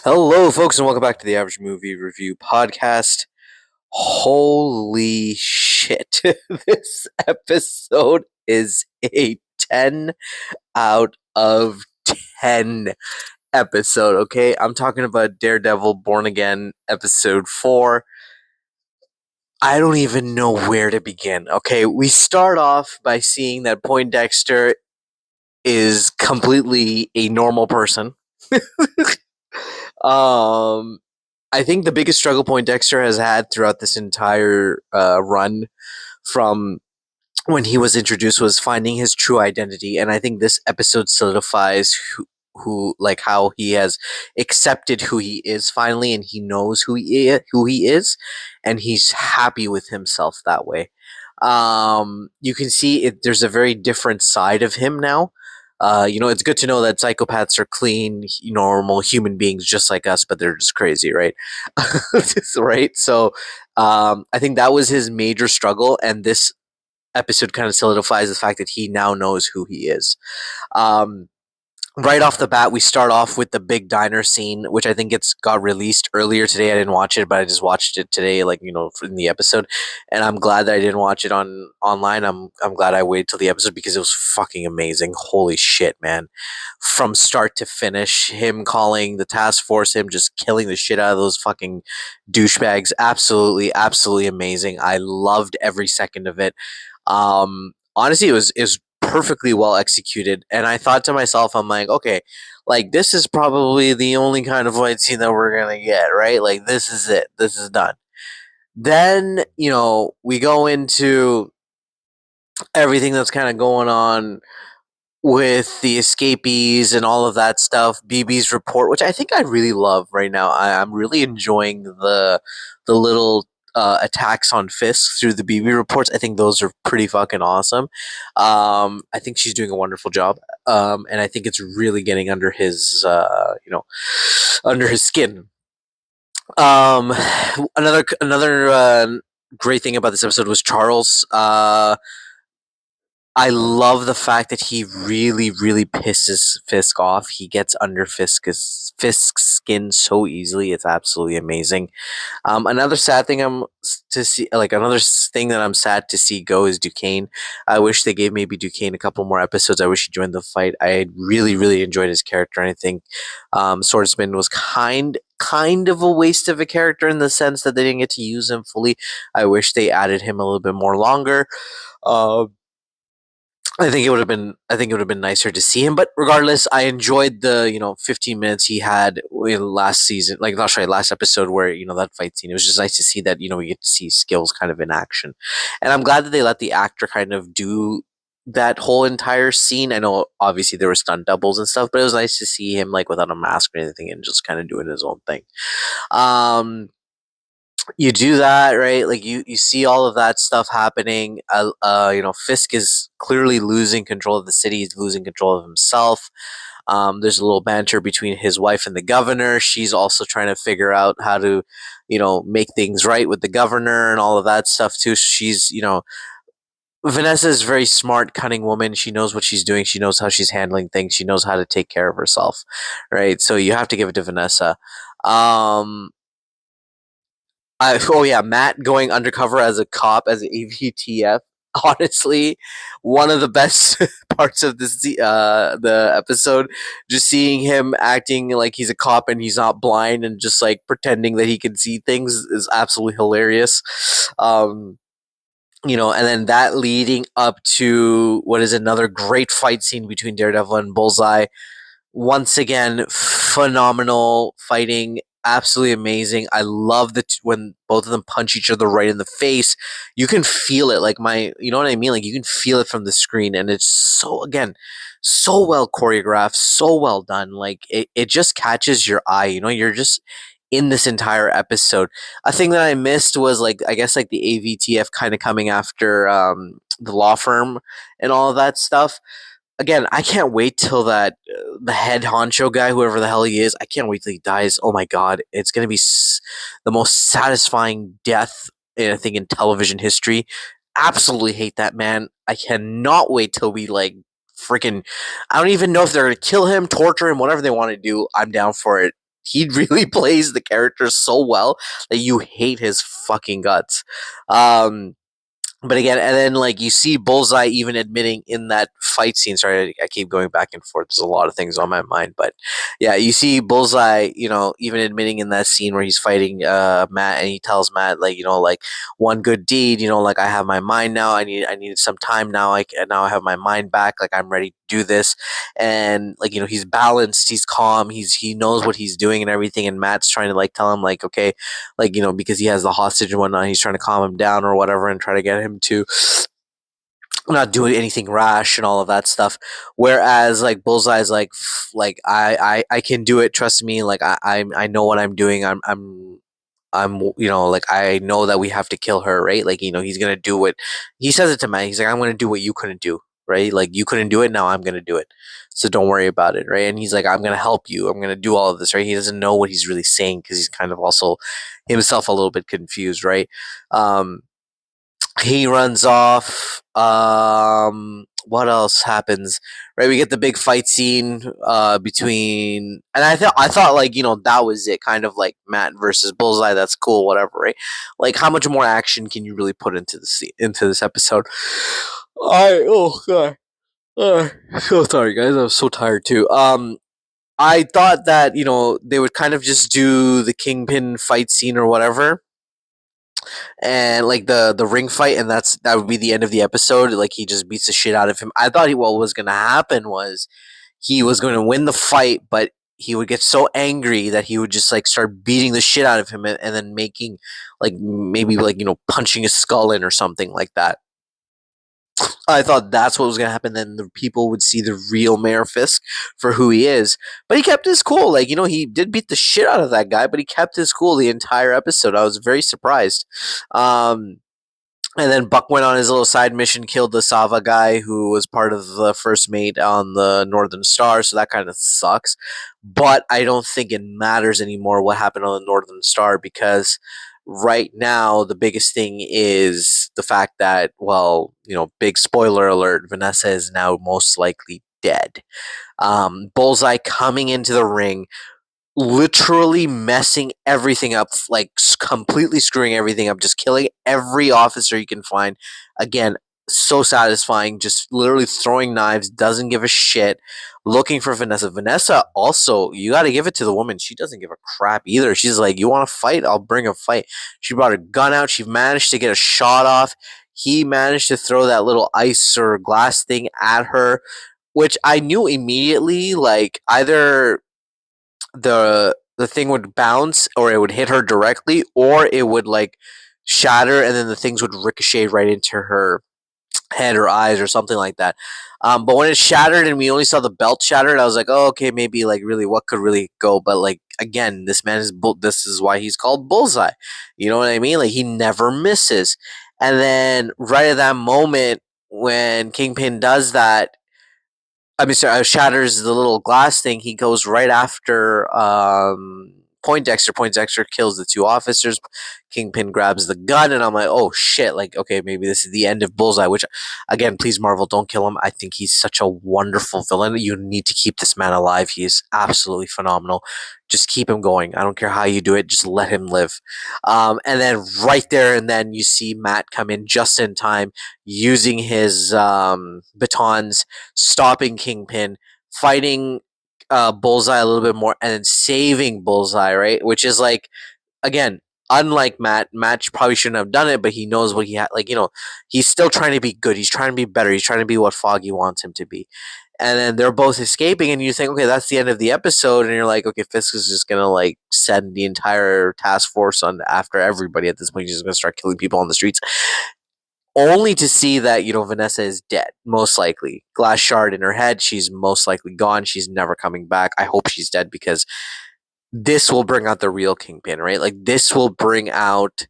Hello, folks, and welcome back to the Average Movie Review Podcast. Holy shit. This episode is a 10 out of 10 episode, okay? I'm talking about Daredevil Born Again, episode 4. I don't even know where to begin, okay? We start off by seeing that Poindexter is completely a normal person. um, I think the biggest struggle point Dexter has had throughout this entire run from when he was introduced was finding his true identity, and I think this episode solidifies like how he has accepted who he is finally, and he knows who he is, and he's happy with himself that way. You can see it. There's a very different side of him now. It's good to know that psychopaths are clean, normal human beings just like us, but they're just crazy, right? Right. So, I think that was his major struggle, and this episode kind of solidifies the fact that he now knows who he is. Um, right off the bat, we start off with the big diner scene, which I think it's got released earlier today. I didn't watch it, but I just watched it today, like in the episode, and I'm glad that I didn't watch it online. I'm glad I waited till the episode because it was fucking amazing. Holy shit, man! From start to finish, him calling the task force, him just killing the shit out of those fucking douchebags. Absolutely, absolutely amazing. I loved every second of it. Honestly, it was perfectly well executed, and I thought to myself, I'm like, okay, like this is probably the only kind of fight scene that we're gonna get, right? Like this is it, this is done. Then we go into everything that's kind of going on with the escapees and all of that stuff. BB's report, which I think I really love right now. I'm really enjoying the little attacks on Fisk through the BB reports. I think those are pretty fucking awesome. I think she's doing a wonderful job, and I think it's really getting under his under his skin. Um, another great thing about this episode was Charles. I love the fact that he really, really pisses Fisk off. He gets under Fisk's skin so easily. It's absolutely amazing. Another sad thing to see, like thing that I'm sad to see go is Duquesne. I wish they gave maybe Duquesne a couple more episodes. I wish he joined the fight. I really, really enjoyed his character, and I think Swordsman was kind of a waste of a character in the sense that they didn't get to use him fully. I wish they added him a little bit more longer. Uh, I think it would have been nicer to see him, but regardless, I enjoyed the 15 minutes he had in last season, like not sorry, last episode where that fight scene. It was just nice to see that we get to see skills kind of in action, and I'm glad that they let the actor kind of do that whole entire scene. I know obviously there were stunt doubles and stuff, but it was nice to see him like without a mask or anything and just kind of doing his own thing. You do that, right? Like you see all of that stuff happening. Fisk is clearly losing control of the city. He's losing control of himself. There's a little banter between his wife and the governor. She's also trying to figure out how to make things right with the governor and all of that stuff too. She's Vanessa is a very smart, cunning woman. She knows what she's doing. She knows how she's handling things. She knows how to take care of herself, right? So you have to give it to Vanessa. Um, oh yeah, Matt going undercover as a cop as an AVTF. Honestly, one of the best parts of the episode, just seeing him acting like he's a cop and he's not blind and just like pretending that he can see things is absolutely hilarious. And then that leading up to what is another great fight scene between Daredevil and Bullseye. Once again, phenomenal fighting, absolutely amazing. I love that when both of them punch each other right in the face. You can feel it, like you know what I mean? Like you can feel it from the screen, and it's so well choreographed, so well done. Like it just catches your eye. You're just in this entire episode. A thing that I missed was like I guess like the AVTF kind of coming after the law firm and all of that stuff. Again, I can't wait till the head honcho guy, whoever the hell he is, I can't wait till he dies. Oh my god, it's gonna be the most satisfying death I think in television history. Absolutely hate that man. I cannot wait till we like freaking. I don't even know if they're gonna kill him, torture him, whatever they want to do. I'm down for it. he really plays the character so well that you hate his fucking guts. Um, but again, and then like you see Bullseye even admitting in that fight scene. Sorry, I keep going back and forth. There's a lot of things on my mind, but yeah, you see Bullseye, even admitting in that scene where he's fighting Matt, and he tells Matt like, like one good deed, like I have my mind now. I need some time now. Now I have my mind back. Like I'm ready to do this, and like he's balanced, he's calm, he knows what he's doing and everything. And Matt's trying to like tell him like, okay, like because he has the hostage and whatnot, he's trying to calm him down or whatever and try to get him to not do anything rash and all of that stuff. Whereas like Bullseye's like I can do it, trust me, like I know what I'm doing. I'm like I know that we have to kill her, right? Like he's gonna do what he says it to Matt. He's like, I'm gonna do what you couldn't do, right? Like you couldn't do it, now I'm gonna do it, so don't worry about it, right? And he's like, I'm gonna help you, I'm gonna do all of this, right? He doesn't know what he's really saying because he's kind of also himself a little bit confused, right? um he runs off. What else happens? Right, we get the big fight scene between, and I thought like that was it, kind of like Matt versus Bullseye. That's cool, whatever, right? Like how much more action can you really put into into this episode? Oh god, so sorry guys, I was so tired too. I thought that they would kind of just do the Kingpin fight scene or whatever, and like the ring fight, and that would be the end of the episode. Like he just beats the shit out of him. I thought what was gonna happen was he was going to win the fight, but he would get so angry that he would just like start beating the shit out of him, and then making like maybe like punching his skull in or something like that. I thought that's what was going to happen. Then the people would see the real Mayor Fisk for who he is. But he kept his cool. Like, he did beat the shit out of that guy, but he kept his cool the entire episode. I was very surprised. Um, and then Buck went on his little side mission, killed the Sava guy who was part of the first mate on the Northern Star, so that kind of sucks. But I don't think it matters anymore what happened on the Northern Star, because right now the biggest thing is the fact that, well, big spoiler alert, Vanessa is now most likely dead. Bullseye coming into the ring, literally messing everything up, like completely screwing everything up, just killing every officer you can find. Again, so satisfying, just literally throwing knives, doesn't give a shit, looking for Vanessa. Vanessa also, you got to give it to the woman, she doesn't give a crap either. She's like, you want to fight, I'll bring a fight. She brought a gun out, she managed to get a shot off. He managed to throw that little ice or glass thing at her, which I knew immediately, like either the thing would bounce, or it would hit her directly, or it would like shatter, and then the things would ricochet right into her head or eyes or something like that. But when it shattered and we only saw the belt shattered, I was like, oh, okay, maybe like really what could really go. But like again, this man is this is why he's called Bullseye. You know what I mean? Like he never misses. And then right at that moment when Kingpin does that, I mean, sorry, shatters the little glass thing, he goes right after Poindexter. Poindexter kills the two officers. Kingpin grabs the gun, and I'm like, oh shit! Like, okay, maybe this is the end of Bullseye. Which, again, please, Marvel, don't kill him. I think he's such a wonderful villain. You need to keep this man alive. He is absolutely phenomenal. Just keep him going. I don't care how you do it. Just let him live. And then right there, and then you see Matt come in just in time, using his batons, stopping Kingpin, fighting Bullseye a little bit more, and then saving Bullseye, right? Which is like, again, unlike Matt. Matt probably shouldn't have done it, but he knows what he had. Like, he's still trying to be good. He's trying to be better. He's trying to be what Foggy wants him to be. And then they're both escaping, and you think, okay, that's the end of the episode, and you're like, okay, Fisk is just gonna like send the entire task force on after everybody at this point. He's just gonna start killing people on the streets, only to see that Vanessa is dead, most likely. Glass shard in her head, she's most likely gone. She's never coming back. I hope she's dead, because this will bring out the real Kingpin, right? Like this will bring out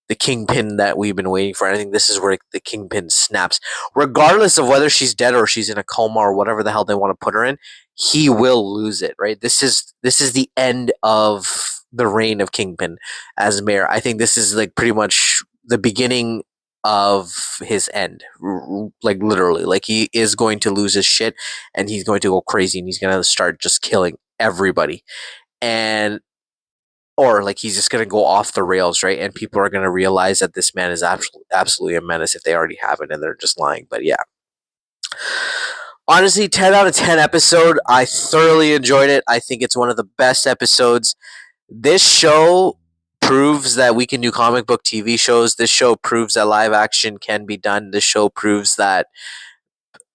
the Kingpin that we've been waiting for. And I think this is where the Kingpin snaps. Regardless of whether she's dead or she's in a coma or whatever the hell they want to put her in, he will lose it, right? This is the end of the reign of Kingpin as mayor. I think this is like pretty much the beginning of his end, like literally. Like he is going to lose his shit, and he's going to go crazy, and he's going to start just killing everybody. And or like he's just gonna go off the rails, right? And people are gonna realize that this man is absolutely a menace if they already haven't, and they're just lying. But yeah, honestly, 10 out of 10 episode. I thoroughly enjoyed it. I think it's one of the best episodes. This show proves that we can do comic book TV shows. This show proves that live action can be done. This show proves that,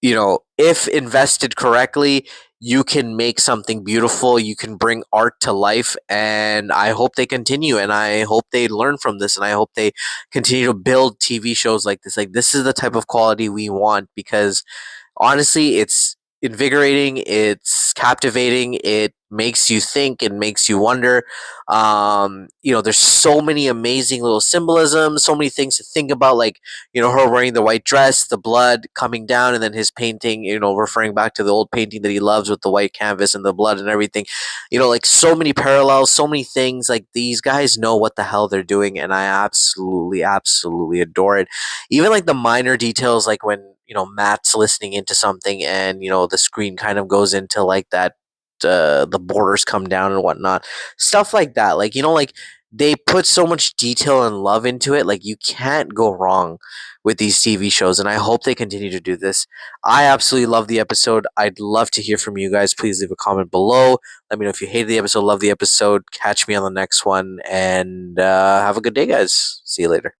if invested correctly, you can make something beautiful. You can bring art to life. And I hope they continue. And I hope they learn from this. And I hope they continue to build TV shows like this. Like, this is the type of quality we want, because honestly, it's invigorating, it's captivating, it makes you think, it makes you wonder. There's so many amazing little symbolisms, so many things to think about, like, her wearing the white dress, the blood coming down, and then his painting, referring back to the old painting that he loves with the white canvas and the blood and everything. Like, so many parallels, so many things. Like, these guys know what the hell they're doing, and I absolutely, absolutely adore it. Even like the minor details, like when Matt's listening into something, and the screen kind of goes into like that, the borders come down and whatnot, stuff like that. Like, like they put so much detail and love into it. Like, you can't go wrong with these TV shows, and I hope they continue to do this. I absolutely love the episode. I'd love to hear from you guys. Please leave a comment below. Let me know if you hated the episode, love the episode. Catch me on the next one, and have a good day, guys. See you later.